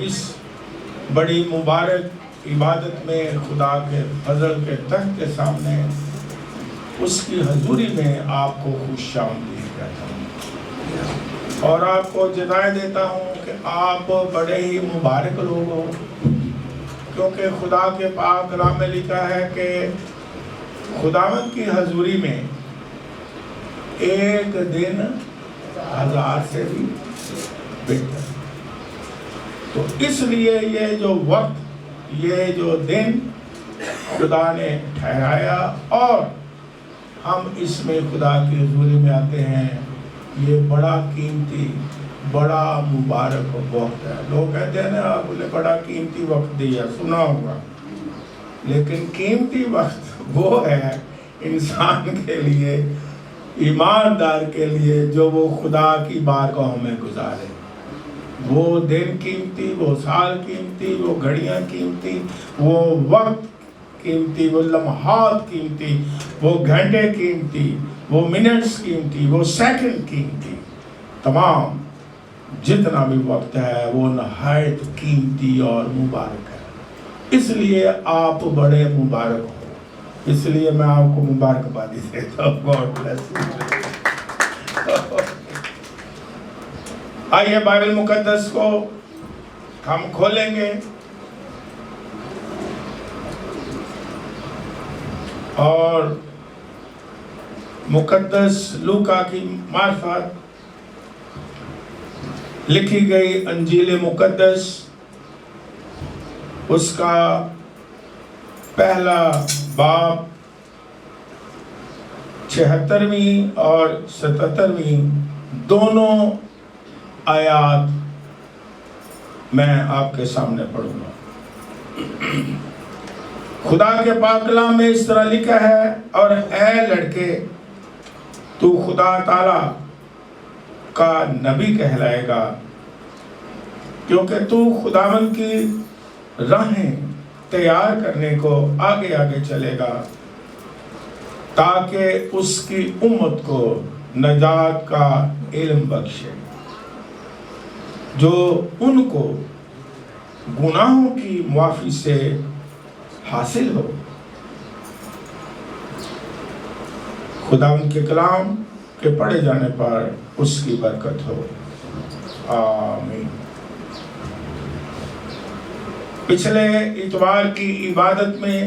اس بڑی مبارک عبادت میں خدا کے فضل کے تخت کے سامنے اس کی حضوری میں آپ کو خوش آمدید کہتا ہوں اور آپ کو جتائے دیتا ہوں کہ آپ بڑے ہی مبارک لوگ ہو، کیونکہ خدا کے پاک کلام میں لکھا ہے کہ خداوند کی حضوری میں ایک دن 1000 سے بھی بہتر۔ تو اس لیے یہ جو وقت، یہ جو دن خدا نے ٹھہرایا اور ہم اس میں خدا کی حضوری میں آتے ہیں، یہ بڑا قیمتی، بڑا مبارک وقت ہے۔ لوگ کہتے ہیں نا آپ نے بڑا قیمتی وقت دیا، سنا ہوگا، لیکن قیمتی وقت وہ ہے انسان کے لیے، ایماندار کے لیے، جو وہ خدا کی بارگاہ میں گزارے۔ وہ دن قیمتی، وہ سال قیمتی، وہ گھڑیاں قیمتی، وہ وقت قیمتی، وہ لمحات قیمتی، وہ گھنٹے قیمتی، وہ منٹس قیمتی، وہ سیکنڈ قیمتی، تمام جتنا بھی وقت ہے وہ نہایت قیمتی اور مبارک ہے۔ اس لیے آپ بڑے مبارک ہو، اس لیے میں آپ کو مبارکبادی دیتا ہوں۔ God bless you. آئیے بائبل مقدس کو ہم کھولیں گے اور مقدس لوکا کی معرفت لکھی گئی انجیل مقدس، اس کا پہلا باب 76ویں اور 77ویں دونوں آیات میں آپ کے سامنے پڑھوں گا۔ خدا کے پاک کلام میں اس طرح لکھا ہے، اور اے لڑکے، تو خدا تعالی کا نبی کہلائے گا، کیونکہ تو خداوند کی راہیں تیار کرنے کو آگے آگے چلے گا، تاکہ اس کی امت کو نجات کا علم بخشے، جو ان کو گناہوں کی معافی سے حاصل ہو۔ خداوند کے کلام کے پڑھے جانے پر اس کی برکت ہو، آمین۔ پچھلے اتوار کی عبادت میں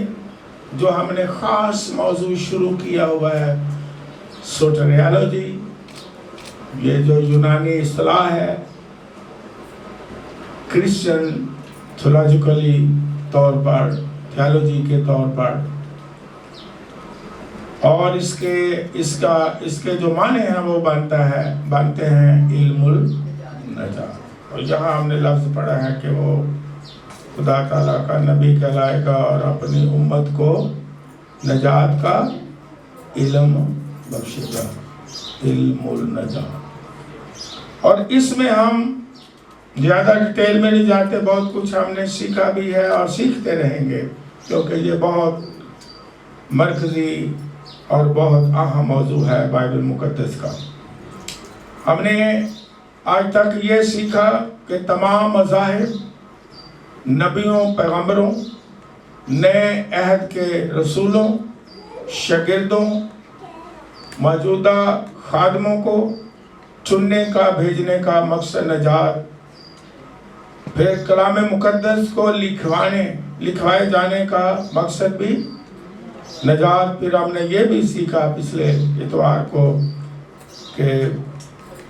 جو ہم نے خاص موضوع شروع کیا ہوا ہے، سوٹریالوجی، یہ جو یونانی اصطلاح ہے، کرسچن تھیولوجیکلی طور پر، تھیولوجی کے طور پر، اور اس کے جو معنی ہیں وہ بنتے ہیں علم النجات۔ اور یہاں ہم نے لفظ پڑھا ہے کہ وہ خدا تعالیٰ کا نبی کہلائے گا اور اپنی امت کو نجات کا علم بخشے گا، علم النجات۔ اور اس میں ہم زیادہ ڈیٹیل میں نہیں جاتے، بہت کچھ ہم نے سیکھا بھی ہے اور سیکھتے رہیں گے، کیونکہ یہ بہت مرکزی اور بہت اہم موضوع ہے بائبل مقدس کا۔ ہم نے آج تک یہ سیکھا کہ تمام مذاہب، نبیوں، پیغمبروں، نئے عہد کے رسولوں، شاگردوں، موجودہ خادموں کو چننے کا، بھیجنے کا مقصد نجات، پھر کلام مقدس کو لکھوائے جانے کا مقصد بھی نجات۔ پھر ہم نے یہ بھی سیکھا پچھلے اتوار کو کہ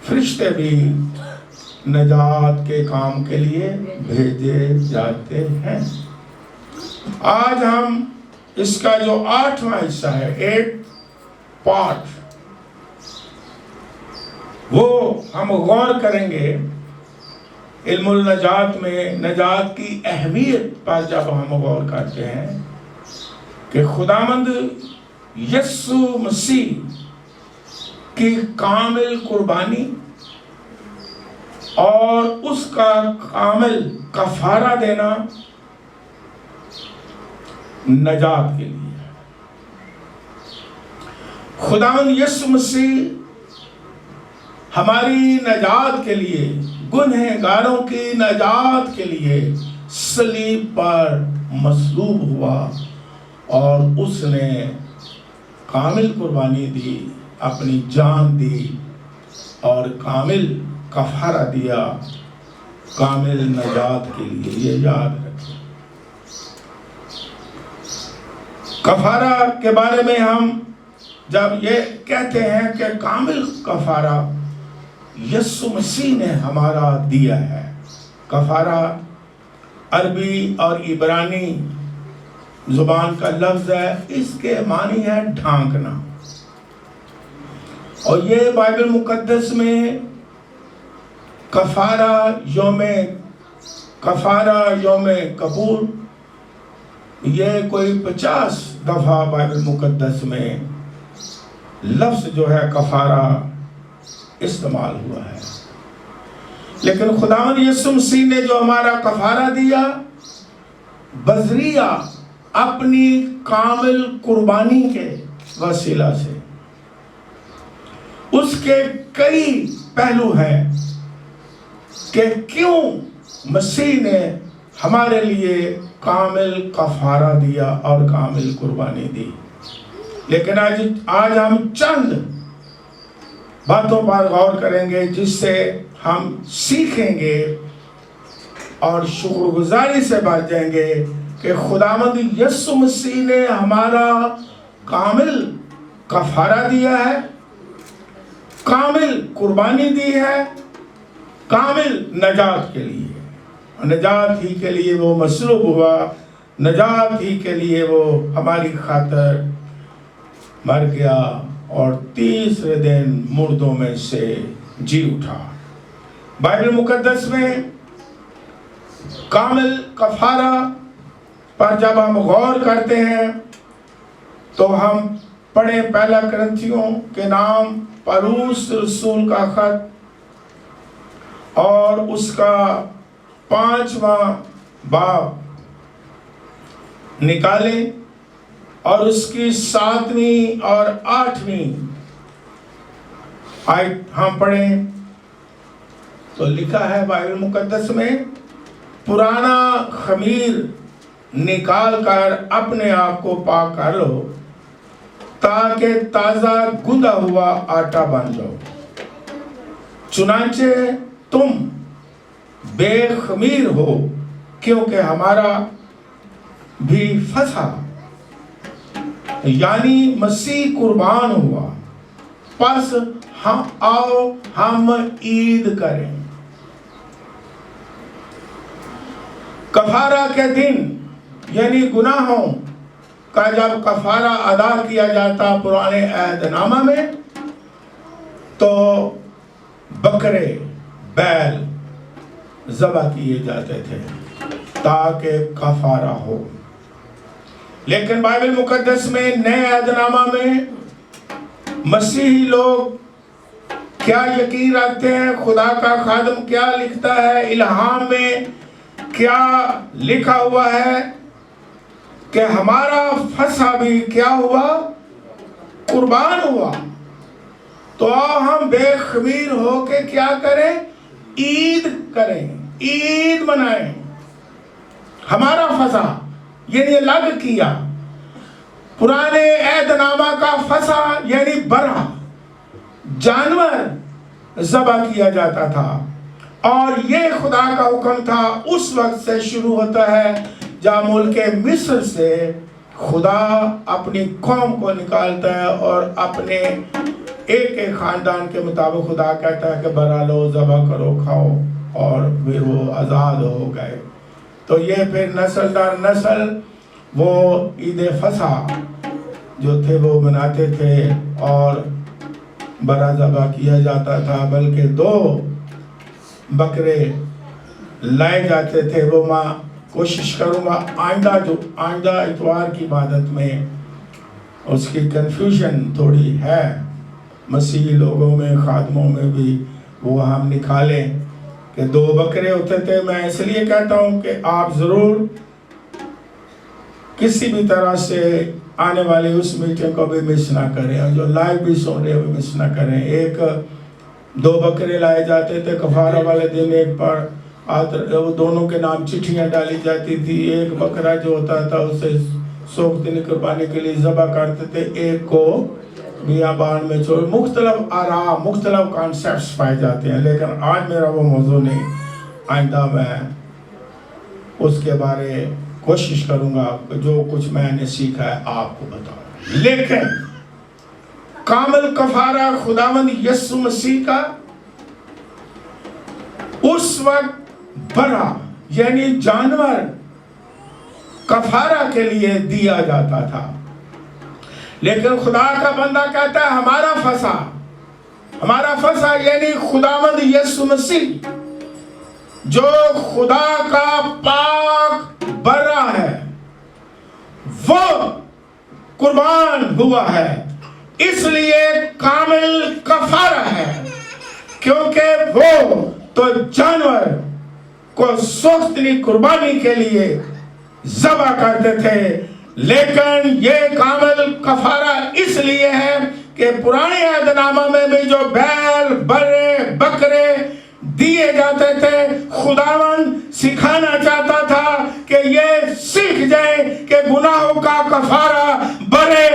فرشتے بھی نجات کے کام کے لیے بھیجے جاتے ہیں۔ آج ہم اس کا جو 8واں حصہ ہے، 8 پارٹ، وہ ہم غور کریں گے۔ علم النجات میں نجات کی اہمیت پر جب ہم غور کرتے ہیں کہ خداوند یسوع مسیح کی کامل قربانی اور اس کا کامل کفارہ دینا نجات کے لیے ہے۔ خداوند یسوع مسیح ہماری نجات کے لیے गुनहगारों की नजात के लिए सलीब पर मसलूब हुआ और उसने कामिल कुर्बानी दी, अपनी जान दी और कामिल कफारा दिया कामिल नजात के लिए। ये याद रखें। कफारा के बारे में हम जब ये कहते हैं कि कामिल कफारा यीशु मसीह ने हमारा दिया है। कफारा अरबी और इब्रानी जुबान का लफ्ज है, इसके मानी है ढांकना। और ये बाइबल मुकद्दस में कफारा योम कबूल, ये कोई 50 दफा बाइबल मुकद्दस में लफ्ज जो है कफारा इस्तेमाल हुआ है। लेकिन खुदावंद यीशु मसीह ने जो हमारा कफारा दिया बजरिया अपनी कामिल कुर्बानी के वसीला से, उसके कई पहलू हैं कि क्यों मसीह ने हमारे लिए कामिल कफारा दिया और कामिल कुर्बानी दी। लेकिन आज हम चंद बातों पर गौर करेंगे जिससे हम सीखेंगे और शुक्रगुजारी से बातेंगे कि खुदावंद यीशु मसीह ने हमारा कामिल कफारा दिया है, कामिल कुर्बानी दी है, कामिल नजात के लिए। नजात ही के लिए वो मसलूब हुआ, नजात ही के लिए वो हमारी खातिर मर गया और तीसरे दिन मुर्दों में से जी उठा। बाइबल मुकद्दस में कामिल कफारा पर जब हम गौर करते हैं तो हम पढ़े पहला करंथियों के नाम पौलुस रसूल का खत और उसका 5वां बाब निकालें और उसकी 7वीं और 8वीं आयत हम पढ़ें तो लिखा है बाइबल मुकद्दस में, पुराना खमीर निकाल कर अपने आप को पाक कर लो ताकि ताजा गूंदा हुआ आटा बन जाओ। चुनांचे तुम बेखमीर हो क्योंकि हमारा भी फसह यानी मसीह कुर्बान हुआ, बस हम आओ हम ईद करें। कफारा के दिन यानी गुनाहों का जब कफारा अदा किया जाता पुराने अहदनामा में तो बकरे बैल ज़बह किए जाते थे ताकि कफारा हो। लेकिन बाइबल मुकद्दस में नए अहदनामा में मसीही लोग क्या यकीन रखते हैं, खुदा का खादम क्या लिखता है, इल्हाम में क्या लिखा हुआ है कि हमारा फसह भी क्या हुआ, कुर्बान हुआ। तो हम बेखमीर हो के क्या करें, ईद करें, ईद मनाएं। हमारा फसह यानी अलग किया। पुराने ऐदनामा का फसह यानी बरहा जानवर ज़बह किया जाता था और ये खुदा का हुक्म था। उस वक्त से शुरू होता है जब मुल्क मिस्र से खुदा अपनी कौम को निकालता है और अपने एक एक खानदान के मुताबिक खुदा कहता है कि बरा लो, ज़बह करो, खाओ, और फिर वो आज़ाद हो गए। तो ये फिर नस्ल दर नस्ल वो ईद फसह जो थे वो मनाते थे और बरा ज़बह किया जाता था, बल्कि 2 बकरे लाए जाते थे। वो मैं कोशिश करूँगा आइंदा इतवार की इबादत में उसकी कन्फ्यूजन थोड़ी है, मसीही लोगों में खादमों में भी वो हम निकालें कि 2 बकरे होते थे। मैं इसलिए कहता हूँ कि आप ज़रूर किसी भी तरह से आने वाले उस मीटिंग को भी मिस ना करें और जो लाइव भी सुन रहे हो भी मिस ना करें। एक 2 بکرے لائے جاتے تھے کفارہ والے دن، ایک پر وہ دونوں کے نام چٹھیاں ڈالی جاتی تھی. ایک بکرا جو ہوتا تھا اسے سوختنی قربانی کے لیے ذبح کرتے تھے، ایک کو بیابان میں چھوڑ. مختلف آراء، مختلف کانسیپٹس پائے جاتے ہیں، لیکن آج میرا وہ موضوع نہیں. آئندہ میں اس کے بارے کوشش کروں گا جو کچھ میں نے سیکھا ہے آپ کو بتاؤں. لیکن کامل کفارہ خداوند یسوع مسیح کا اس وقت برا یعنی جانور کفارہ کے لیے دیا جاتا تھا، لیکن خدا کا بندہ کہتا ہے ہمارا فصح یعنی خداوند یسوع مسیح جو خدا کا پاک برا ہے، وہ قربان ہوا ہے، اس لیے کامل کفارہ ہے. کیونکہ وہ تو جانور کو سوختنی قربانی کے لیے ذبح کرتے تھے، لیکن یہ کامل کفارہ اس لیے ہے کہ پرانے عہد نامہ میں بھی جو بیل، بڑے، بکرے دیے جاتے تھے، خداوند سکھانا چاہتا تھا کہ یہ سیکھ جائیں کہ گناہوں کا کفارہ برے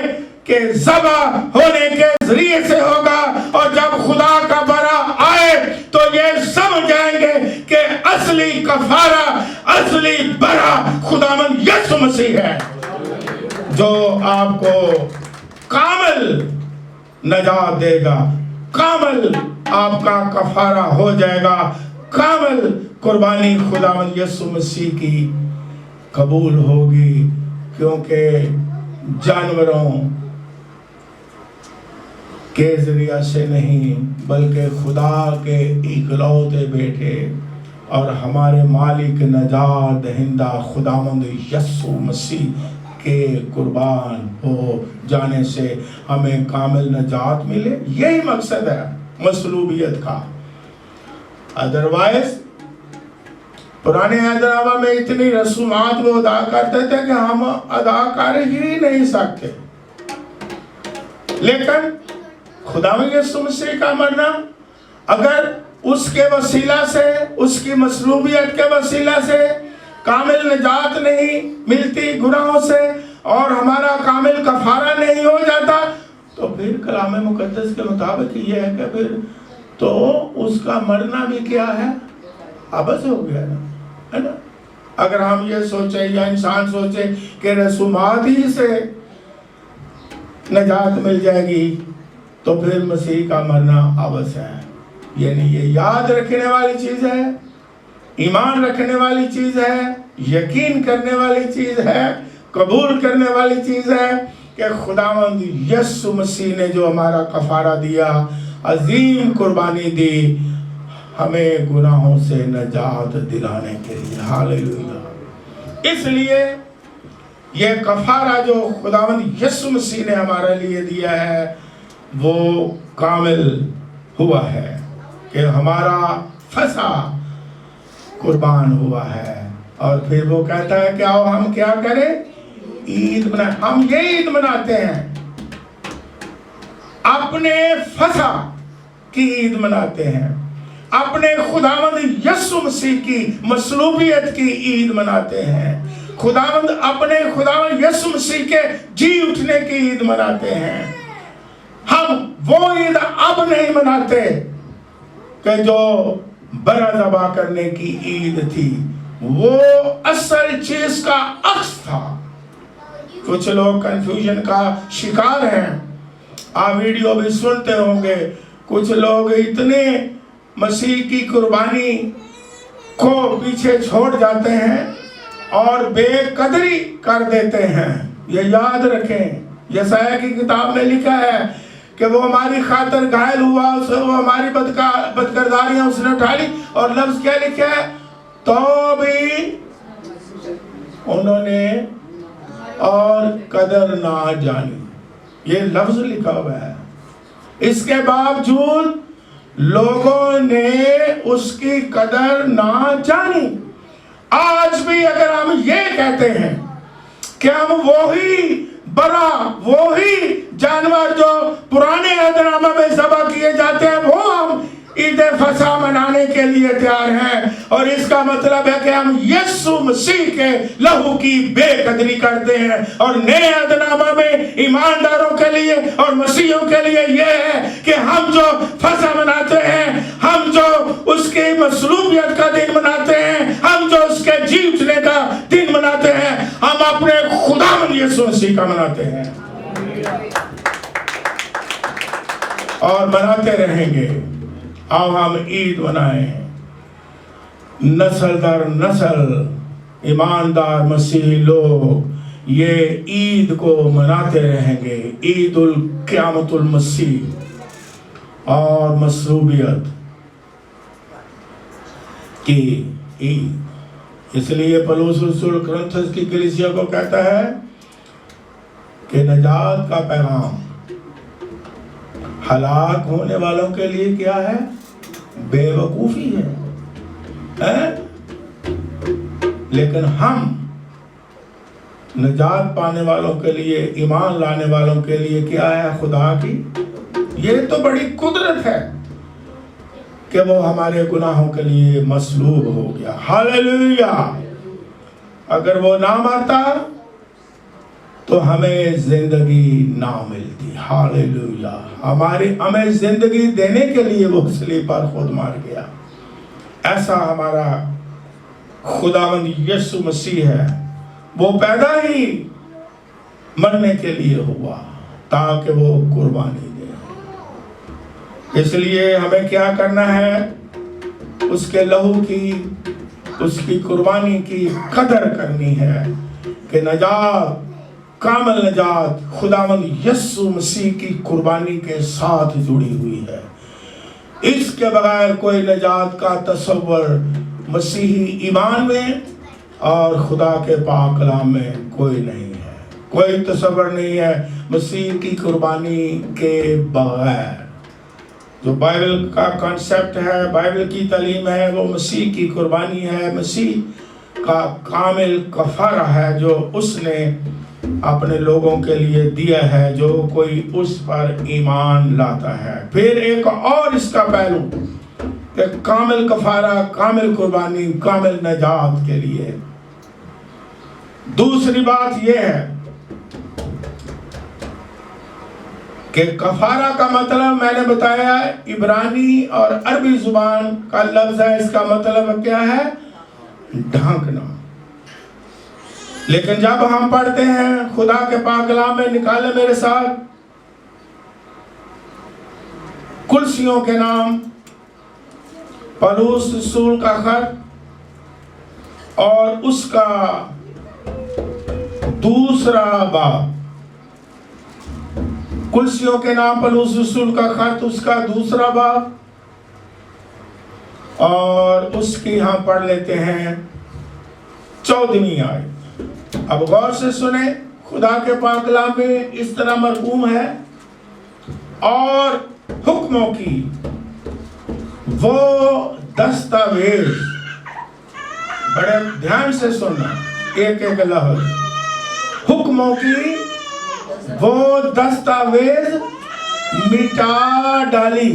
کے ذبح ہونے کے ذریعے سے ہوگا، اور جب خدا کا برا آئے تو یہ سمجھ جائیں گے کہ اصلی کفارہ، اصلی برا خداوند یسوع مسیح ہے، جو آپ کو کامل نجات دے گا، کامل آپ کا کفارہ ہو جائے گا، کامل قربانی خداوند یسوع مسیح کی قبول ہوگی. کیونکہ جانوروں کے ذریعہ سے نہیں بلکہ خدا کے اکلوتے بیٹے اور ہمارے مالک نجات دہندہ خداوند یسوع مسیح کے قربان ہو جانے سے ہمیں کامل نجات ملے. یہی مقصد ہے مصلوبیت کا. ادروائز پرانے عہد نامہ میں اتنی رسومات وہ ادا کرتے تھے کہ ہم ادا کر ہی نہیں سکتے، لیکن خداوند یسوع مسیح کا مرنا اگر اس کے وسیلہ سے، اس کی مصلوبیت کے وسیلہ سے کامل نجات نہیں ملتی گناہوں سے، اور ہمارا کامل کفارہ نہیں ہو جاتا، تو پھر کلام مقدس کے مطابق یہ ہے کہ پھر تو اس کا مرنا بھی کیا ہے، عبث ہو گیا ہے نا. اگر ہم یہ سوچیں یا انسان سوچے کہ رسومات ہی سے نجات مل جائے گی تو پھر مسیح کا مرنا عبث ہے. یعنی یہ یاد رکھنے والی چیز ہے، ایمان رکھنے والی چیز ہے، یقین کرنے والی چیز ہے، قبول کرنے والی چیز ہے کہ خداوند یسوع مسیح نے جو ہمارا کفارہ دیا، عظیم قربانی دی، ہمیں گناہوں سے نجات دلانے کے لیے. ہاللیلویا. اس لیے یہ کفارہ جو خداوند یسوع مسیح نے ہمارے لیے دیا ہے وہ کامل ہوا ہے کہ ہمارا فصح قربان ہوا ہے. اور پھر وہ کہتا ہے کہ آؤ ہم کیا کریں، عید منائیں. ہم یہ عید مناتے ہیں، اپنے فصح کی عید مناتے ہیں، اپنے خداوند یسوع مسیح کی مصلوبیت کی عید مناتے ہیں، اپنے خداوند یسوع مسیح کے جی اٹھنے کی عید مناتے ہیں. ہم وہ عید اب نہیں مناتے کہ جو برا ذبح کرنے کی عید تھی، وہ اصل چیز کا عکس تھا. کچھ لوگ کنفیوژن کا شکار ہیں، آپ ویڈیو بھی سنتے ہوں گے. کچھ لوگ اتنے مسیح کی قربانی کو پیچھے چھوڑ جاتے ہیں اور بے قدری کر دیتے ہیں. یہ یاد رکھیں، یسایہ کی کتاب میں لکھا ہے کہ وہ ہماری خاطر گھائل ہوا، وہ ہماری بدکرداریاں اس نے اٹھا لی. اور لفظ کیا لکھا ہے، تو بھی انہوں نے اور قدر نہ جانی. یہ لفظ لکھا ہوا ہے. اس کے باوجود لوگوں نے اس کی قدر نہ جانی. آج بھی اگر ہم یہ کہتے ہیں کہ ہم وہی برا، وہی جانور جو پرانے عہد نامہ میں ذبح کیے جاتے ہیں وہ ہم ईद फसह मनाने के लिए तैयार हैं, और इसका मतलब है कि हम यीशु मसीह के लहू की बेकदरी करते हैं। और नए अहदनामा में ईमानदारों के लिए और मसीहियों के लिए यह है कि हम जो फसह मनाते हैं, हम जो उसकी मसलूबियत का दिन मनाते हैं, हम जो उसके जी उठने का दिन मनाते हैं, हम अपने खुदावंद यीशु मसीह का मनाते हैं और मनाते रहेंगे। आओ हम ईद मनाएं, नस्ल दर नस्ल ईमानदार मसीही लोग ये ईद को मनाते रहेंगे, ईद उल क़यामतुल मसीह और मसलूबियत की ईद। इसलिए पौलुस रसूल कुरिन्थियों की कलीसिया को कहता है कि नजात का पैगाम हलाक होने वालों के लिए क्या है? बेवकूफी है? लेकिन हम नजात पाने वालों के लिए, ईमान लाने वालों के लिए क्या है? खुदा की ये तो बड़ी कुदरत है कि वो हमारे गुनाहों के लिए मसलूब हो गया। हालेलुया। अगर वो ना मरता तो हमें जिंदगी ना मिलती। हालेलुया। हमें जिंदगी देने के लिए वो सलीब पर खुद मार गया। ऐसा हमारा खुदावंद यीशु मसीह है। वो पैदा ही मरने के लिए हुआ ताकि वो कुर्बानी दे। इसलिए हमें क्या करना है? उसके लहू की, उसकी कुर्बानी की कदर करनी है कि नजात, कामिल नजात खुदावंद यीशु मसीह की कुर्बानी के साथ जुड़ी हुई है। इसके बगैर कोई नजात का तस्वर मसीही ईमान में और खुदा के पाक कलाम में कोई नहीं है। कोई तस्वर नहीं है मसीह की कुर्बानी के बगैर। जो बाइबल का कॉन्सेप्ट है, बाइबल की तालीम है, वो मसीह की कुर्बानी है, मसीह का कामिल कफारा है जो उसने अपने लोगों के लिए दिया है, जो कोई उस पर ईमान लाता है। फिर एक और इसका पहलू कि कामिल कफारा, कामिल कुर्बानी, कामिल नजात के लिए। दूसरी बात यह है कि कफारा का मतलब मैंने बताया इब्रानी और अरबी जुबान का लफ्ज है। इसका मतलब क्या है? ढांकना। लेकिन जब हम पढ़ते हैं खुदा के पाक कलाम में, निकाले मेरे साथ कुर्सियों के नाम, पौलुस रसूल का खत और उसका दूसरा बाब। कुर्सियों के नाम, पौलुस रसूल का खत, उसका दूसरा बाब, और उसकी हम पढ़ लेते हैं 14वीं आयत। अब गौर से सुने, खुदा के पाक कलाम में इस तरह मरकूम है, और हुक्मों की वो दस्तावेज, बड़े ध्यान से सुनना एक एक लफ्ज, हुक्मों की वो दस्तावेज मिटा डाली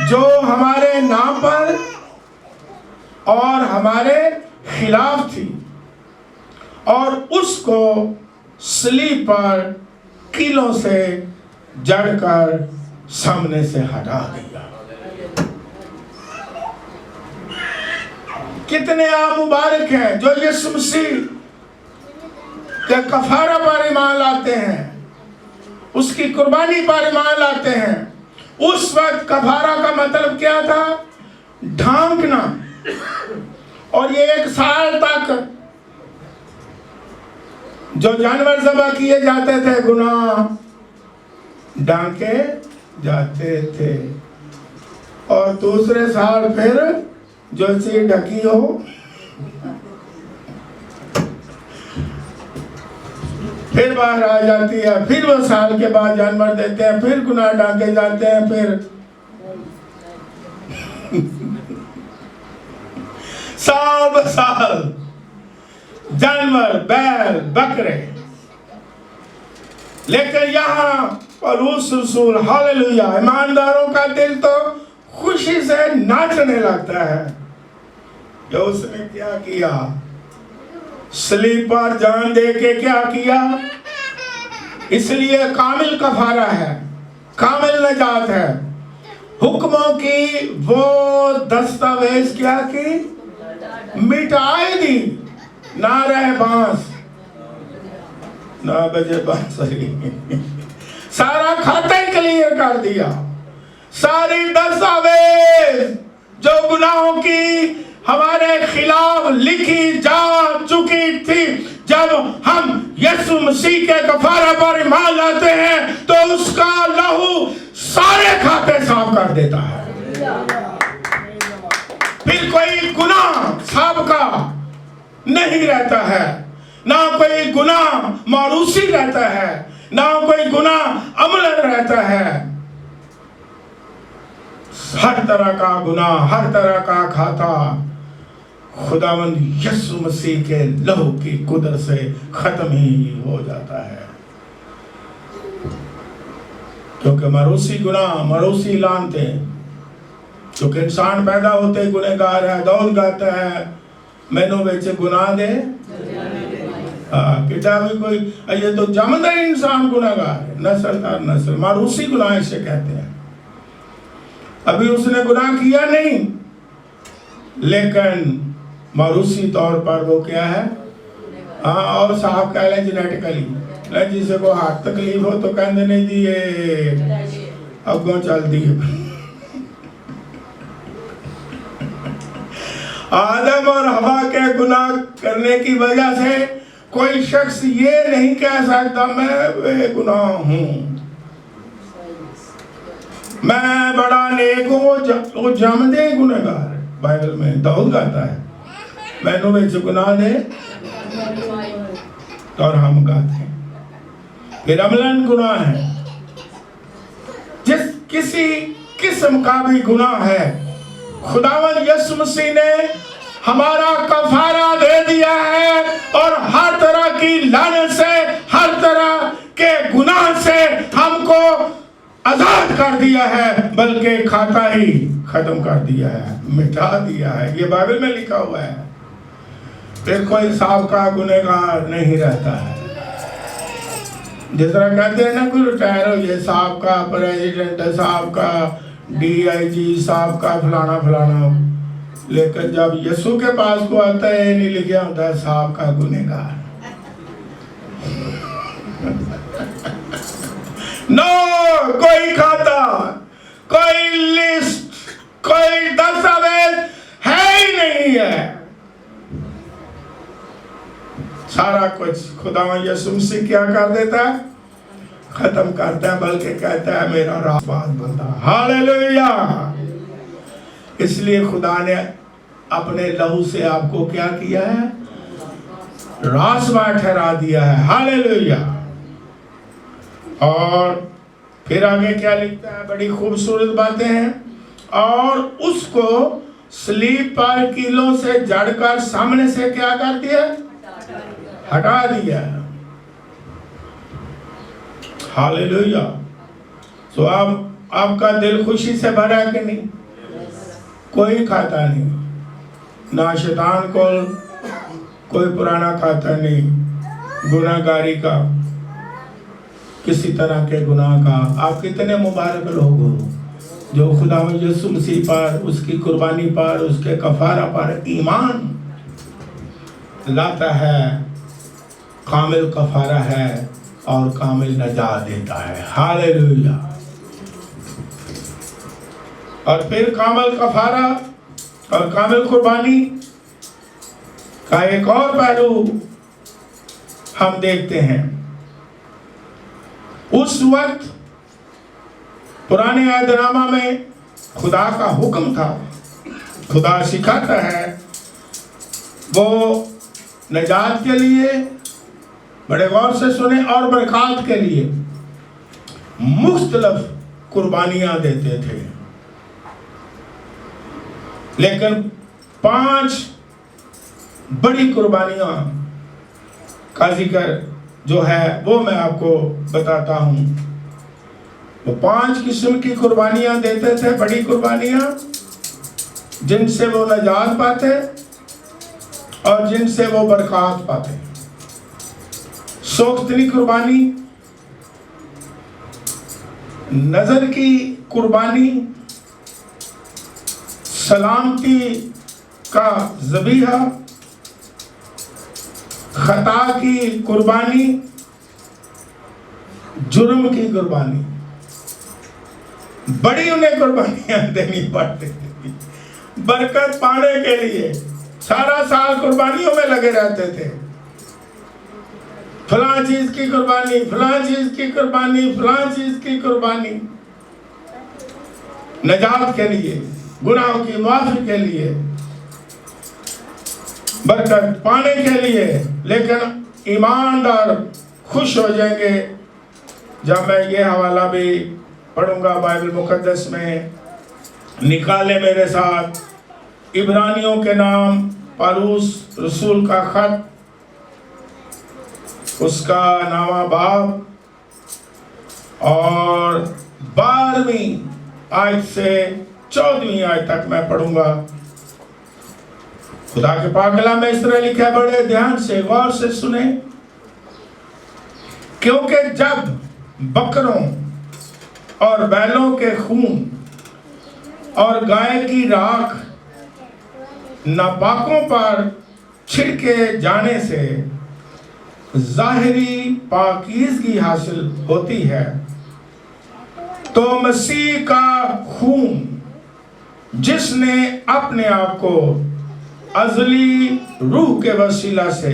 जो हमारे नाम पर और हमारे खिलाफ थी, और उसको सलीब पर कीलों से जड़कर सामने से हटा दिया। कितने आप मुबारक हैं जो यीशु मसीह के कफारा पर ईमान लाते हैं, उसकी कुर्बानी पर ईमान लाते हैं। उस वक्त कफारा का मतलब क्या था? ढांकना। और ये 1 साल तक जो जानवर ज़बह किए जाते थे, गुनाह ढांके जाते थे, और दूसरे साल फिर जो चीज ढकी हो फिर बाहर आ जाती है। फिर वो साल के बाद जानवर देते हैं, फिर गुनाह ढांके जाते हैं। फिर साल ब साल जानवर, बैल, बकरे। लेकिन यहाँ पौलुस रसूल, हालेलुया, ईमानदारों का दिल तो खुशी से नाचने लगता है कि उसने क्या किया, सलीब पर जान दे के क्या किया। इसलिए कामिल कफारा है, कामिल नजात है। हुक्मों की वो दस्तावेज क्या की, मिटाई दी। ना रहे बांस, ना बजे बांसुरी, सारा खाता ही क्लियर कर दिया। सारी दस्तावेज जो गुनाहों की हमारे खिलाफ लिखी जा चुकी थी, जब हम यीशु मसीह के कफारा पर ईमान लाते हैं तो उसका लहू सारे खाते साफ कर देता है। फिर कोई गुनाह साबका नहीं रहता है, ना कोई गुनाह मारूसी रहता है, ना कोई गुनाह अमल रहता है। हर तरह का गुनाह, हर तरह का खाता खुदावंद यीशु मसीह के लहू की कुदरत से खत्म ही हो जाता है। क्योंकि मरूसी गुनाह, मरूसी लानते, क्योंकि इंसान पैदा होते गुनहगार है, दौड़ गाता है मैनू बेचे गुनाह दे। किताब में कोई ये तो जमदा ही इंसान गुनहगार है, नस्ल दर नस्ल, मरूसी गुनाह इसे कहते हैं। अभी उसने गुनाह किया नहीं, लेकिन मारूसी तौर पर वो क्या है, हाँ, और साहब कह लें जेनेटिकली, जिसे को हार्ट तकलीफ हो तो कहते नहीं जी ये अगों चलती है। आदम और हवा के गुनाह करने की वजह से कोई शख्स ये नहीं कह सकता मैं बेगुनाह हूँ, मैं बड़ा नेक हूँ। वो जमदे गुनहगार, बाइबल में दाऊद गाता है मैनू बेच गुनाह दे, और हम गाते हैं। फिर अमलन गुनाह है, जिस किसी किस्म का भी गुनाह है, खुदावंद यीशु मसीह ने हमारा कफारा दे दिया है और हर तरह की लानत से, हर तरह के गुनाह से हमको आजाद कर दिया है, बल्कि खाता ही खत्म कर दिया है, मिटा दिया है। ये बाइबल में लिखा हुआ है। फिर कोई साबका गुनहगार नहीं रहता है। जिस तरह कहते हैं ना, कोई रिटायर हो जाए, साबका प्रेसिडेंट, साबका DIG, साबका फलाना फलाना, लेकिन जब यीशु के पास को आता है नहीं लिखा होता है साबका गुनहगार। नो, कोई खाता, कोई लिस्ट, कोई दस्तावेज है ही नहीं है। सारा कुछ खुदावंद यीशु मसीह क्या कर देता है, खत्म करता है, बल्कि कहता है मेरा रासबाज बंदा। हालेलुया। इसलिए खुदा ने अपने लहू से आपको क्या किया है, रासबाज ठहरा दिया है। हालेलुया। और फिर आगे क्या लिखता है, बड़ी खूबसूरत बातें हैं। और उसको सलीब पर कीलों से जड़कर सामने से क्या कर दिया, हटा दिया। हालेलुया। तो अब आपका दिल खुशी से भरा कि नहीं? कोई खाता नहीं, ना शैतान को कोई पुराना खाता नहीं, गुनाहगारी का, किसी तरह के गुनाह का। आप कितने मुबारक लोग हो जो खुदा यीशु मसीह पर, उसकी कुर्बानी पर, उसके कफारा पर ईमान लाता है। कामिल कफारा है और कामिल नजात देता है। हालेलुया। और फिर कामिल कफारा और कामिल कुर्बानी का एक और पहलू हम देखते हैं। उस वक्त पुराने अहदनामा में खुदा का हुक्म था, खुदा सिखाता है, वो नजात के लिए, बड़े गौर से सुने, और बरकत के लिए मुख्तलिफ कुर्बानियां देते थे। लेकिन 5 बड़ी कुर्बानियां का जिक्र जो है वो मैं आपको बताता हूं। वो 5 किस्म की कुर्बानियां देते थे, बड़ी कुर्बानियां जिनसे वो नजात पाते और जिनसे वो बरकत पाते। सोख्तनी कुर्बानी, नजर की कुर्बानी, सलामती का ज़बीहा, खता की कुर्बानी, जुर्म की कुर्बानी, बड़ी उन्हें कुर्बानियां देनी पड़ती थी बरकत पाने के लिए। सारा साल कुर्बानियों में लगे रहते थे, फलां चीज की कुर्बानी, फलां चीज की कुर्बानी, फलां चीज की कुर्बानी, नजात के लिए, गुनाहों की माफी के लिए, बरकत पाने के लिए। लेकिन ईमानदार खुश हो जाएंगे जब मैं ये हवाला भी पढ़ूंगा बाइबल मुकद्दस में। निकाले मेरे साथ इब्रानियों के नाम पौलुस रसूल का खत, उसका नामा बाब और 12वीं आयत से 14वीं आयत तक मैं पढ़ूंगा। खुदा के पाक कलाम में इस तरह लिखा है, बड़े ध्यान से गौर से सुने। क्योंकि जब बकरों और बैलों के खून और गाय की राख नापाकों पर छिड़के जाने से ज़ाहिरी पाकीज़गी हासिल होती है, तो मसीह का खून जिसने अपने आप को अज़ली रूह के वसीला से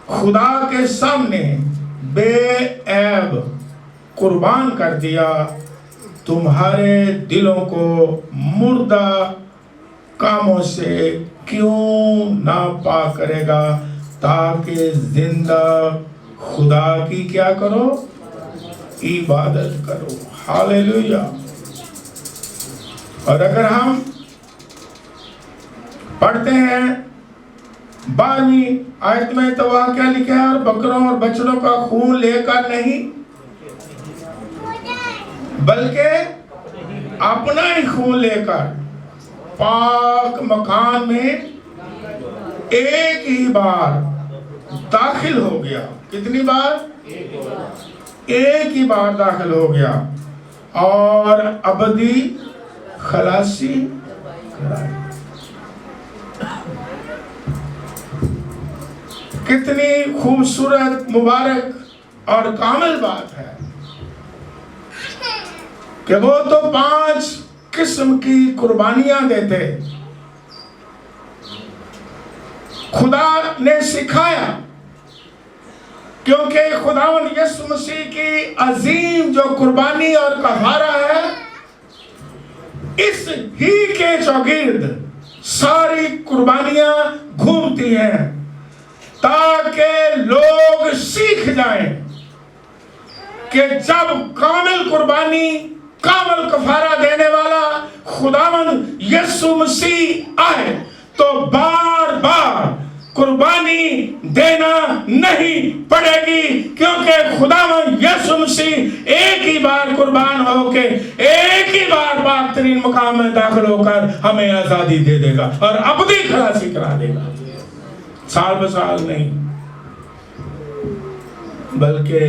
खुदा के सामने बेऐब कुर्बान कर दिया, तुम्हारे दिलों को मुर्दा कामों से क्यों ना पाक करेगा, ताकि जिंदा खुदा की क्या करो, इबादत करो। हालेलुया। और अगर हम पढ़ते हैं 12वीं आयत में, तो वहां क्या लिखा है, और बकरों और बछड़ों का खून लेकर नहीं बल्कि अपना ही खून लेकर पाक मकान में एक ही बार दाखिल हो गया। कितनी बार? एक ही बार दाखिल हो गया और अबदी खलासी कराई। कितनी खूबसूरत, मुबारक और कामिल बात है कि वो तो 5 किस्म की कुर्बानियां देते। खुदा ने सिखाया, क्योंकि खुदावंद यीशु मसीह की अजीम जो कुर्बानी और कफारा है, इस ही के चौगिर्द सारी कुर्बानियां घूमती हैं, ताकि लोग सीख जाएं कि जब कामिल कुर्बानी, कामिल कफारा देने वाला खुदावंद यीशु मसीह आए, तो बार बार कुर्बानी देना नहीं पड़ेगी, क्योंकि खुदावंद यीशु मसीह एक ही बार कुर्बान होके एक ही बार पाक तरीन मुकाम में दाखिल होकर हमें आजादी दे देगा और अबदी खलासी करा देगा। साल बसाल नहीं, बल्कि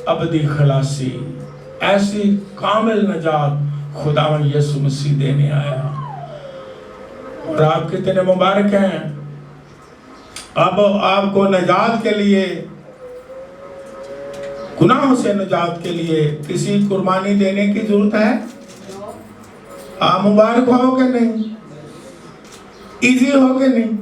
अबदी खलासी, ऐसी कामिल नजात खुदावंद यीशु मसीह देने आया। और आप कितने मुबारक हैं। अब आपको नजात के लिए, गुनाहों से नजात के लिए किसी कुर्बानी देने की जरूरत है? आप मुबारक हो कि नहीं? इजी हो कि नहीं?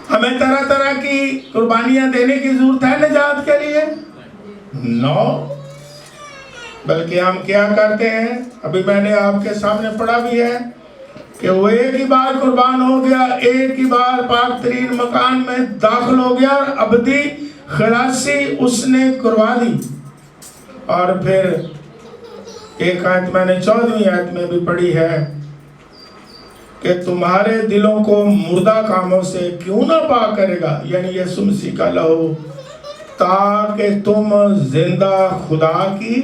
हमें तरह तरह की कुर्बानियां देने की जरूरत है नजात के लिए? नो। बल्कि हम क्या करते हैं, अभी मैंने आपके सामने पढ़ा भी है कि वो एक ही बार कुर्बान हो गया, एक ही बार पाक तरीन मकान में दाखिल हो गया और अबदी खलासी उसने करवा दी। और फिर एक आयत मैंने 14वीं आयत में भी पढ़ी है कि तुम्हारे दिलों को मुर्दा कामों से क्यों ना पाक करेगा, यानी यीशु मसीह का लहू تاکہ تم زندہ خدا کی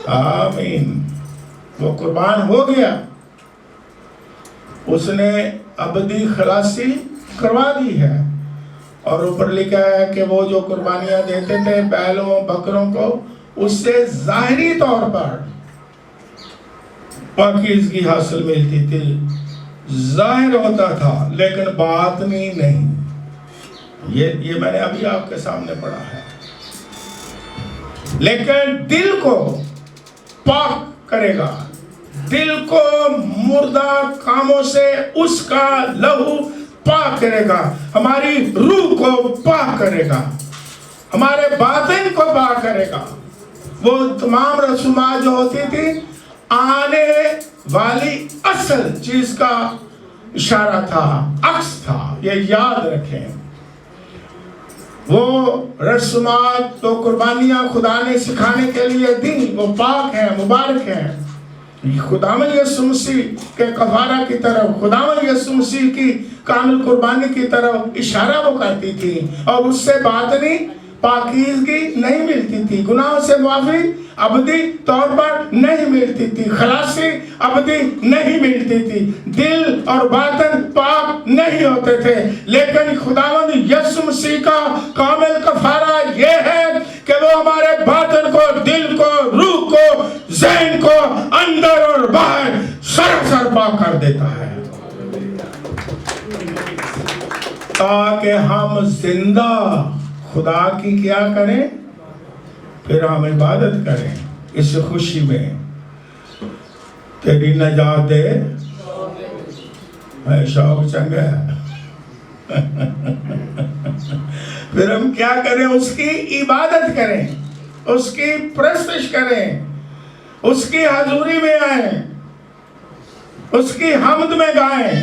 آمین. وہ قربان ہو گیا, اس نے ابدی خلاصی کروا دی ہے. اور اوپر لکھا ہے کہ وہ جو قربانیاں دیتے تھے بیلوں بکروں کو, اس سے ظاہری طور پر پاکیزگی حاصل ملتی تھی, ظاہر ہوتا تھا لیکن باطنی نہیں. یہ میں نے ابھی آپ کے سامنے پڑھا ہے. لیکن دل کو پاک کرے گا, دل کو مردہ کاموں سے اس کا لہو پاک کرے گا, ہماری روح کو پاک کرے گا, ہمارے باطن کو پاک کرے گا. وہ تمام رسومات جو ہوتی تھی آنے والی اصل چیز کا اشارہ تھا, عکس تھا. یہ یاد رکھیں, وہ رسومات تو قربانیاں خدا نے سکھانے کے لیے دی, وہ پاک ہیں, مبارک ہیں. خداوند یسوع مسیح کے کفارہ کی طرف, خداوند یسوع مسیح کی کامل قربانی کی طرف اشارہ وہ کرتی تھی, اور اس سے باطنی پاکیزگی نہیں ملتی تھی, گناہوں سے معافی ابدی طور پر نہیں ملتی تھی, خلاصی ابدی نہیں ملتی تھی, دل اور باطن پاک نہیں ہوتے تھے. لیکن خداوند یسوع مسیح کا کامل کفارہ یہ ہے کہ وہ ہمارے باطن کو, دل کو, روح کو, ذہن کو اندر اور باہر سراسر پاک کر دیتا ہے, تاکہ ہم زندہ خدا کی کیا کریں, پھر ہم عبادت کریں. اس خوشی میں تیری نجات دے میں شوق چنگا ہے. پھر ہم کیا کریں, اس کی عبادت کریں, اس کی پرستش کریں, اس کی حضوری میں آئیں, اس کی حمد میں گائیں.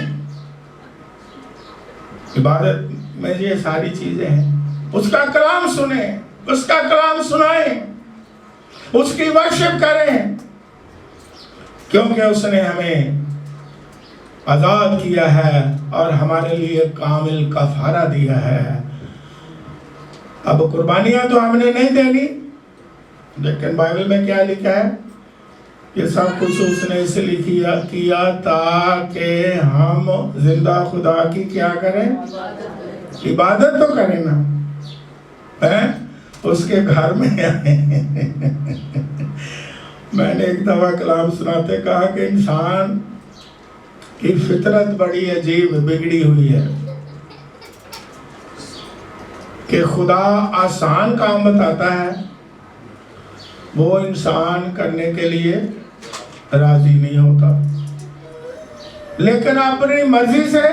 عبادت میں یہ ساری چیزیں ہیں. اس کا کلام سنیں, اس کا کلام سنائیں, اس کی ورشپ کریں, کیونکہ اس نے ہمیں آزاد کیا ہے اور ہمارے لیے کامل کفارہ دیا ہے. اب قربانیاں تو ہم نے نہیں دینی, لیکن بائبل میں کیا لکھا ہے, یہ سب کچھ اس نے اس لیے کیا تاکہ ہم زندہ خدا کی کیا کریں, عبادت تو کریں نا, اس کے گھر میں آئے. میں نے ایک دفعہ کلام سناتے کہا کہ انسان کی فطرت بڑی عجیب بگڑی ہوئی ہے کہ خدا آسان کام بتاتا ہے, وہ انسان کرنے کے لیے راضی نہیں ہوتا, لیکن اپنی مرضی سے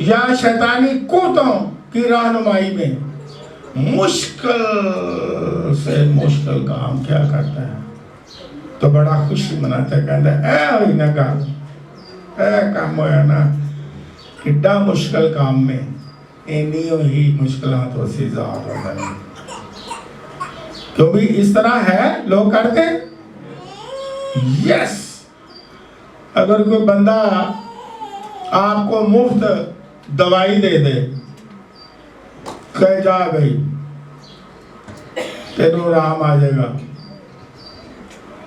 یا شیطانی قوتوں کی رہنمائی میں مشکل سے مشکل کام کیا کرتا ہے تو بڑا خوشی مناتا ہے, کہتا ہے اے ہوئی نا کام, اے کام ہویا نا, کڈا مشکل کام میں اینیوں ہی مشکلات ہو سی ذات ہوتا ہے. کیونکہ اس طرح ہے لوگ کرتے. یس, اگر کوئی بندہ آپ کو مفت دوائی دے دے, کہہ جا بھائی تینوں آرام آ جائے گا,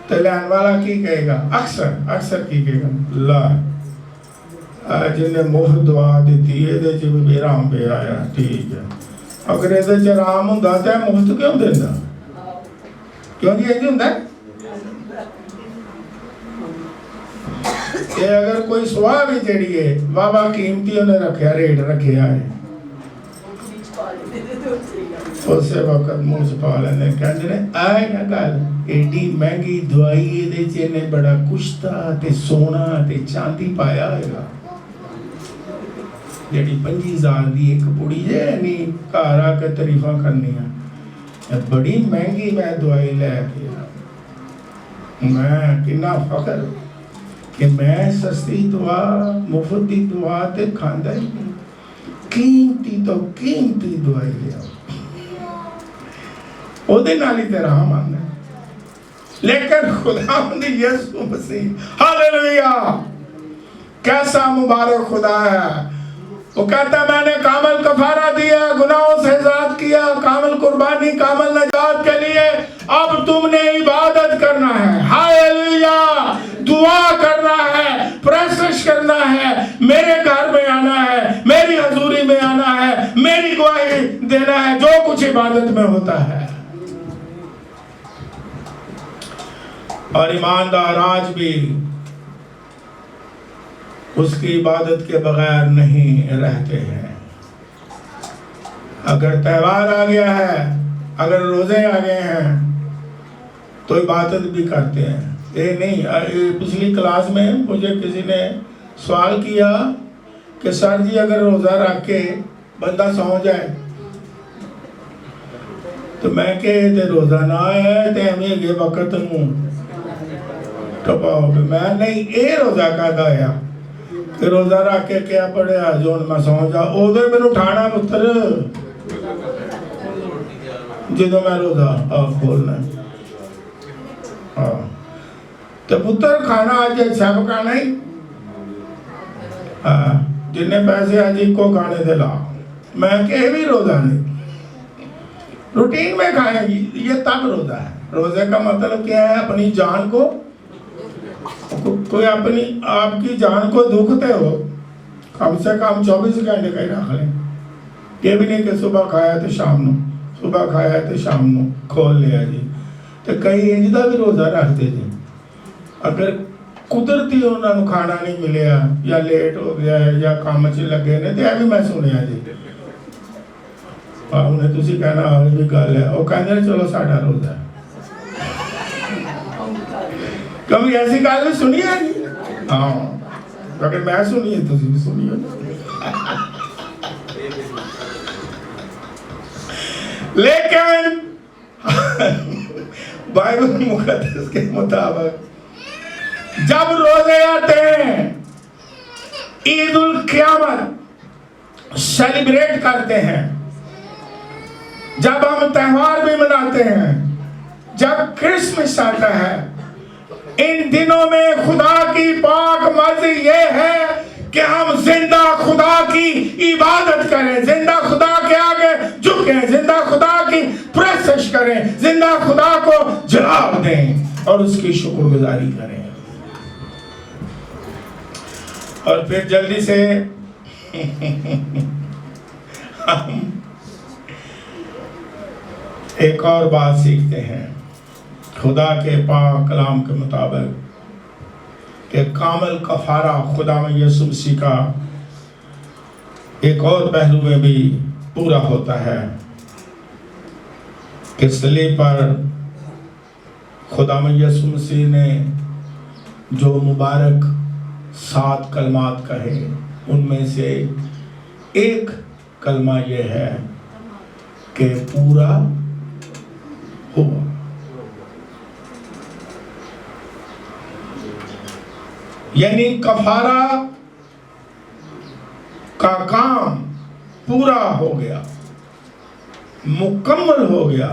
تو لین والا کی کہے گا, اکثر کی کہے گا, لا جن نے مفت دعا دیتی ہے دے جب بھی رام پہ آیا, ٹھیک ہے. اگر یہ دے رام ہوں دا ہے مفت کیوں دینا, کیوں یہ نہیں ہوتا ہے کہ اگر کوئی سوا بھی جڑی ہے بابا قیمتی انہیں رکھیا, ریٹ رکھیا ہے, اسے وقت منہ چھپا لینے, کہتے ہیں آئے نا گل ایڈی مہنگی دوائی دے چینے بڑا کشتا تے سونا تے چاندی پایا ہے گا, جیڑی 50,000 دی ایک پوڑی جے نہیں کارا کے تعریفاں کرنی ہے, بڑی مہنگی میں دوائی لے کے, میں کنا فخر کہ میں سستی دعا مفت دی دعا تے کھاندا ہی نہیں, قیمتی تو قیمتی دوائی لیا او دے نالی تیرا ہم آنے. لیکن خداوند یسوع مسیح, ہاللویہ, کیسا مبارک خدا ہے, وہ کہتا ہے میں نے کامل کفارہ دیا, گناہوں गवाही देना है जो कुछ इबादत में होता है। और ईमानदार आज भी उसकी इबादत के बगैर नहीं रहते हैं। अगर त्योहार आ गया है, अगर रोजे आ गए हैं तो इबादत भी करते हैं। ये नहीं, पिछली क्लास में मुझे किसी ने सवाल किया कि सर जी अगर रोजा रख के बंदा सौ जाए तो मैं कहे रोजा ना है तो एवं अगे वक्त टपाओगे। मैं नहीं, ये रोजा कहता है कि रोजा रख के क्या पढ़िया जो मैं सौ जा उदो मैनू उठाना पुत्र जो मैं रोजा खोलना तो पुत्र खाना अज सब खाना ही जिन्ने पैसे अज इको खाने दे ला। मैं कहे भी रोजा नहीं, रूटीन में खाएंगी, ये तब रोजा है। रोजे का मतलब क्या है? अपनी जान को, कोई अपनी आपकी जान को दुखते हो कम से कम 24 घंटे का ही रख लें। ये भी नहीं कि सुबह खाया तो शाम ਨੂੰ, सुबह खाया तो शाम ਨੂੰ खोल लिया जी। तो कई इंज का भी रोजा रखते जी। अगर कुदरती उन्होंने खाना नहीं मिलिया या लेट हो गया या काम च लगे ने तो यह भी मैं सुनिया जी। उन्हें तुसी कहना भी गल है, वो कहते चलो साडा रोजा है। कभी ऐसी गल भी सुनी है नहीं? हाँ, अगर मैं सुनी है तुसी भी सुनियो। लेकिन बाइबल मुकद्दस के मुताबिक जब रोजे आते हैं, ईद उल क़यामत सेलिब्रेट करते हैं, जब हम त्योहार भी मनाते हैं, जब क्रिसमस आता है, इन दिनों में खुदा की पाक मर्जी ये है कि हम जिंदा खुदा की इबादत करें, जिंदा खुदा के आगे झुकें, जिंदा खुदा की प्रशंसा करें, जिंदा खुदा को जलाल दें और उसकी शुक्रगुजारी करें। और फिर जल्दी से हम एक और बात सीखते हैं खुदा के पाक कलाम के मुताबिक कि कामिल कफारा खुदा में यीशु मसीह का एक और पहलू में भी पूरा होता है कि सलीब पर खुदा में यीशु मसीह ने जो मुबारक 7 कलमात कहे, उनमें से एक कलमा यह है कि पूरा हुआ। यानी कफारा का काम पूरा हो गया, मुकम्मल हो गया।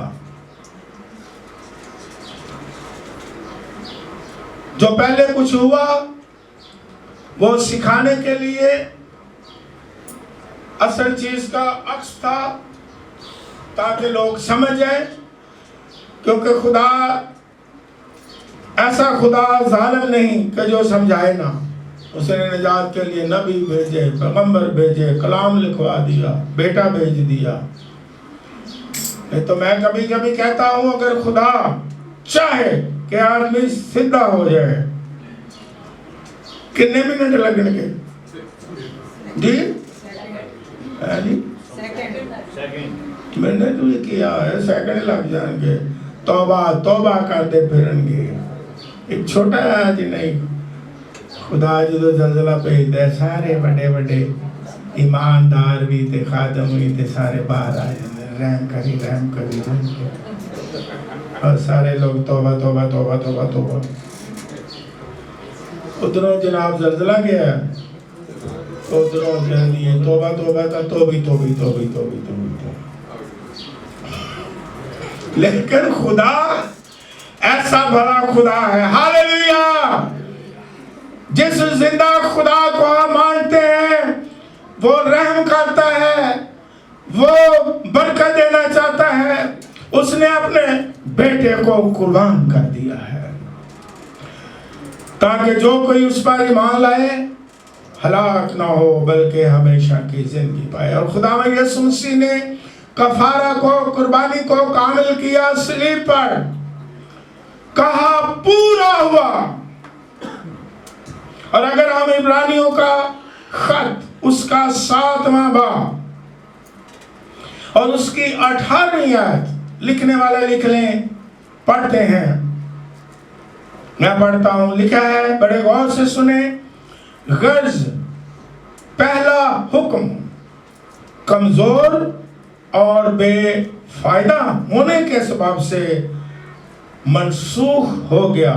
जो पहले कुछ हुआ वो सिखाने के लिए असल चीज का अक्स था ताकि लोग समझ जाए, क्योंकि खुदा ऐसा खुदा जालिम नहीं कि जो समझाए ना। उसने निजात के लिए नबी भेजे, पैगंबर भेजे, कलाम लिखवा दिया, बेटा भेज दिया। नहीं तो मैं कभी कभी कहता हूं अगर खुदा चाहे कि आदमी सीधा हो जाए कितने मिनट लगेंगे जी? मैंने तो ये किया है, सेकंड लग जाएंगे। तौबा तौबा करते फिरेंगे। एक छोटा जी नहीं, खुदा जो जलजला भेजता है सारे बड़े बड़े ईमानदार भी ते खादम भी ते सारे बाहर आ जाते, रहम करी और सारे लोग तौबा तौबा तौबा तौबा तौबा। उधरों जनाब जलजला गया, उधरों जल्दी है तौबा तौबा का तौबी तौबी तौबी तौबी तौबी। लेकिन खुदा ऐसा बड़ा खुदा है, हालेलुया। जिस जिंदा खुदा को हम मानते हैं वो रहम करता है, वो बरकत देना चाहता है। उसने अपने बेटे को कुर्बान कर दिया है ताकि जो कोई उस पर ईमान लाए ہلاک نہ ہو بلکہ ہمیشہ کی زندگی پائے۔ اور خداوند یسوع مسیح نے کفارہ کو، قربانی کو کامل کیا صلیب پر، کہا پورا ہوا۔ اور اگر ہم عبرانیوں کا خط اس کا 7واں باب اور اس کی 18ویں آیت لکھنے والے لکھ لیں، پڑھتے ہیں، میں پڑھتا ہوں، لکھا ہے، بڑے غور سے سنیں۔ غرض پہلا حکم کمزور اور بے فائدہ ہونے کے سبب سے منسوخ ہو گیا۔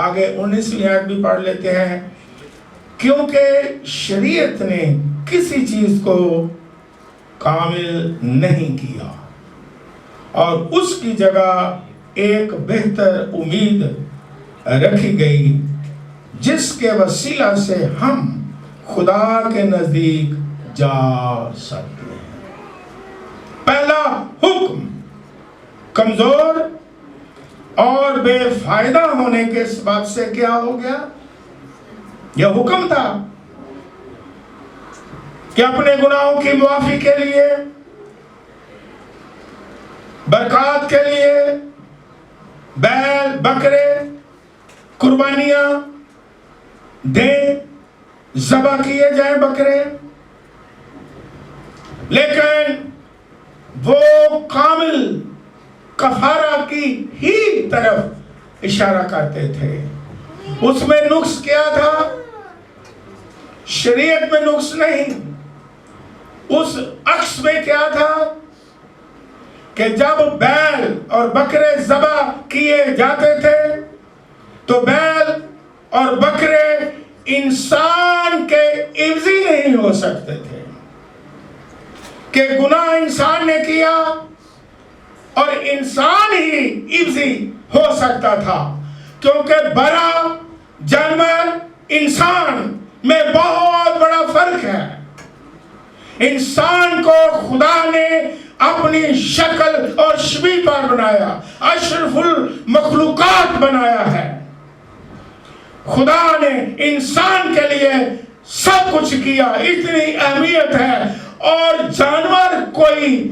آگے 19ویں آیت بھی پڑھ لیتے ہیں۔ کیونکہ شریعت نے کسی چیز کو کامل نہیں کیا اور اس کی جگہ ایک بہتر امید رکھی گئی جس کے وسیلہ سے ہم خدا کے نزدیک جا سکتے ہیں۔ پہلا حکم کمزور اور بے فائدہ ہونے کے سبب سے کیا ہو گیا؟ یہ حکم تھا کہ اپنے گناہوں کی معافی کے لیے، برکات کے لیے بیل بکرے قربانیاں دیں، ذبح کیے جائیں بکرے، لیکن وہ کامل کفارہ کی ہی طرف اشارہ کرتے تھے۔ اس میں نقص کیا تھا؟ شریعت میں نقص نہیں، اس عکس میں کیا تھا کہ جب بیل اور بکرے ذبح کیے جاتے تھے تو بیل اور بکرے انسان کے عوضی نہیں ہو سکتے تھے، کہ گناہ انسان نے کیا اور انسان ہی عوضی ہو سکتا تھا، کیونکہ بڑا جانور انسان میں بہت بڑا فرق ہے۔ انسان کو خدا نے اپنی شکل اور شبیہ پر بنایا، اشرف المخلوقات بنایا ہے۔ خدا نے انسان کے لیے سب کچھ کیا، اتنی اہمیت ہے، اور جانور کوئی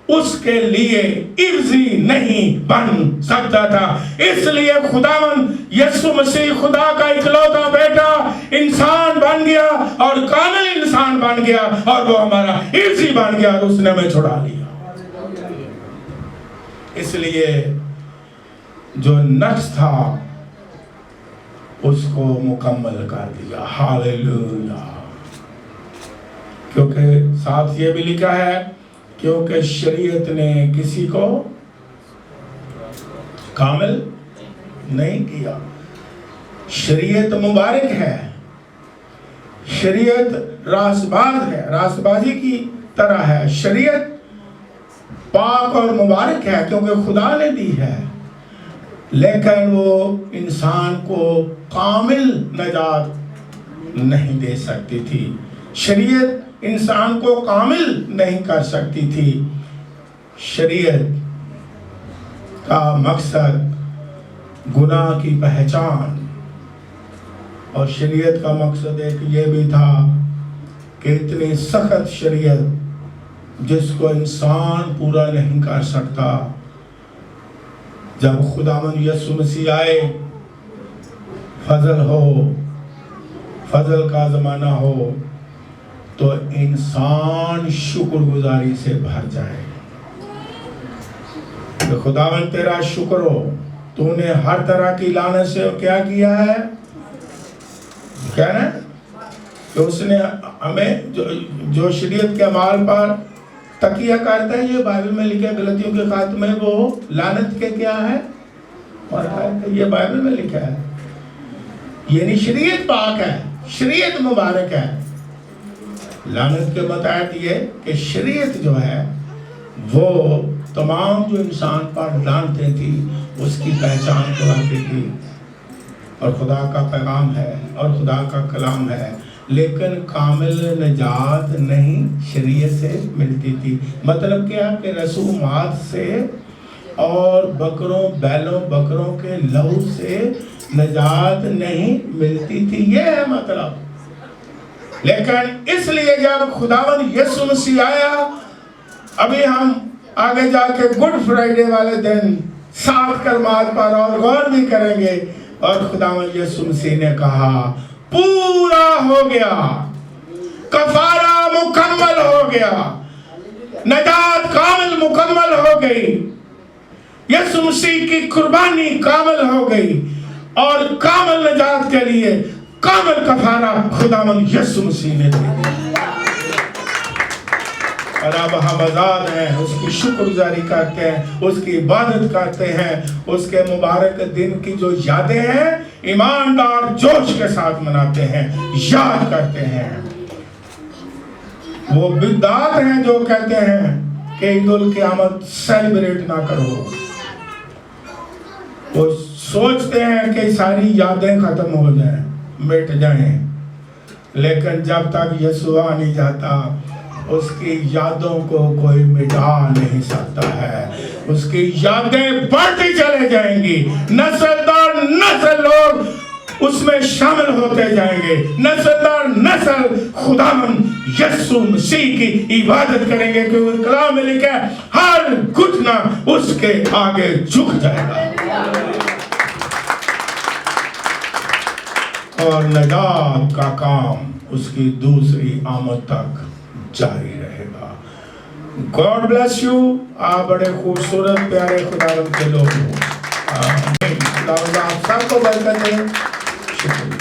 اس کے لیے عوضی نہیں بن سکتا تھا۔ اس لیے خداوند یسوع مسیح خدا کا اکلوتا بیٹا انسان بن گیا اور کامل انسان بن گیا، اور وہ ہمارا عوضی بن گیا اور اس نے ہمیں چھڑا لیا۔ اس لیے جو نقص تھا اس کو مکمل کر دیا۔ ہاللیلویا۔ کیونکہ ساتھ یہ بھی لکھا ہے، کیونکہ شریعت نے کسی کو کامل نہیں کیا۔ شریعت مبارک ہے، شریعت راست باز ہے، راست بازی کی طرح ہے۔ شریعت پاک اور مبارک ہے کیونکہ خدا نے دی ہے، لیکن وہ انسان کو کامل نجات نہیں دے سکتی تھی۔ شریعت انسان کو کامل نہیں کر سکتی تھی۔ شریعت کا مقصد گناہ کی پہچان، اور شریعت کا مقصد ایک یہ بھی تھا کہ اتنی سخت شریعت جس کو انسان پورا نہیں کر سکتا، جب خداوند یسوع مسیح آئے، فضل ہو، فضل کا زمانہ ہو، تو انسان شکر گزاری سے بھر جائے کہ خداوند تیرا شکر ہو، تو نے ہر طرح کی لعنت سے کیا کیا ہے؟ کہنا ہے کہ اس نے ہمیں جو شریعت کے اعمال پر تکیہ کرتا ہے، یہ بائبل میں لکھا ہے، غلطیوں کے خاتمے وہ لعنت کے کیا ہے؟ یہ بائبل میں لکھا ہے۔ یعنی شریعت پاک ہے، شریعت مبارک ہے۔ لعنت کے متعلق یہ کہ شریعت جو ہے وہ تمام جو انسان پر لعنتیں تھی اس کی پہچان کراتی تھی، اور خدا کا پیغام ہے اور خدا کا کلام ہے، لیکن کامل نجات نہیں شریعت سے ملتی تھی۔ مطلب کیا کہ رسومات سے اور بکروں بیلوں بکروں کے لہو سے نجات نہیں ملتی تھی، یہ ہے مطلب۔ लेकिन इसलिए जब खुदावन यीशु मसीह आया, अभी हम आगे जाके गुड फ्राइडे वाले दिन 7 कलमात पर और गौर भी करेंगे, और खुदावन यीशु मसीह ने कहा पूरा हो गया, कफारा मुकम्मल हो गया, नजात कामिल मुकम्मल हो गई, यीशु मसीह की कुर्बानी कामिल हो गई, और कामिल नजात के लिए कामिल कफारा खुदावन यीशु मसीह ने दिया। और अब हम आजाद हैं, उसकी शुक्रगुजारी करते हैं, उसकी इबादत करते हैं, उसके मुबारक दिन की जो यादें हैं ईमानदार जोश के साथ मनाते हैं, याद करते हैं। वो बिदअत हैं जो कहते हैं कि ईद उल क़यामत सेलिब्रेट ना करो। वो सोचते हैं कि सारी यादें खत्म हो जाएं, मिट जाएं, लेकिन जब तक यीशु आ नहीं जाता उसकी यादों को कोई मिटा नहीं सकता है। उसकी यादें बढ़ती चले जाएंगी, नस्ल दर नस्ल लोग उसमें शामिल होते जाएंगे, नस्ल दर नस्ल खुदावन यीशु मसीह की इबादत करेंगे, क्योंकि कलाम में लिखा है हर घुटना उसके आगे झुक जाएगा और नजात का काम उसकी दूसरी आमद तक जारी रहेगा। God bless you. आप बड़े खूबसूरत प्यारे खुदावंद के लोग हो। आप सबको बरकत दे। शुक्रिया।